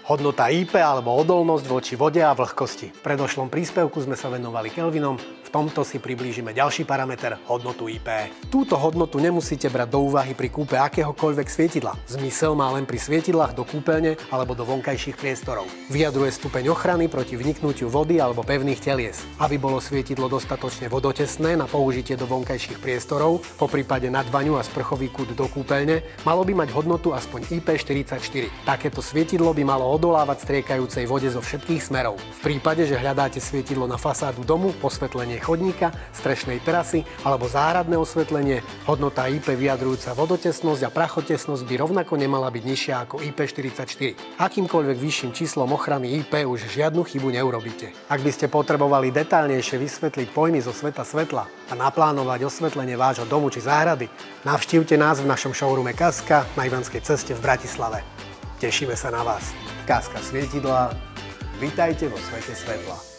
Hodnota IP alebo odolnosť voči vode a vlhkosti. V predošlom príspevku sme sa venovali Kelvinom, v tomto si priblížime ďalší parameter, hodnotu IP. Túto hodnotu nemusíte brať do úvahy pri kúpe akéhokoľvek svietidla. Zmysel má len pri svietidlách do kúpeľne alebo do vonkajších priestorov. Vyjadruje stupeň ochrany proti vniknutiu vody alebo pevných telies. Aby bolo svietidlo dostatočne vodotesné na použitie do vonkajších priestorov, poprípade nad vaňu a sprchový kút do kúpeľne, malo by mať hodnotu aspoň IP44. Takéto svietidlo by malo odolávať striekajúcej vode zo všetkých smerov. V prípade, že hľadáte svietidlo na fasádu domu, osvetlenie chodníka, strešnej terasy alebo záhradné osvetlenie, hodnota IP vyjadrujúca vodotesnosť a prachotesnosť by rovnako nemala byť nižšia ako IP44. Akýmkoľvek vyšším číslom ochrany IP už žiadnu chybu neurobíte. Ak by ste potrebovali detálnejšie vysvetliť pojmy zo sveta svetla a naplánovať osvetlenie vášho domu či záhrady, navštívte nás v našom showroome Kaska na Ivanskej ceste v Bratislave. Tešíme sa na vás. Kaska svietidlá, vitajte vo svete svetla.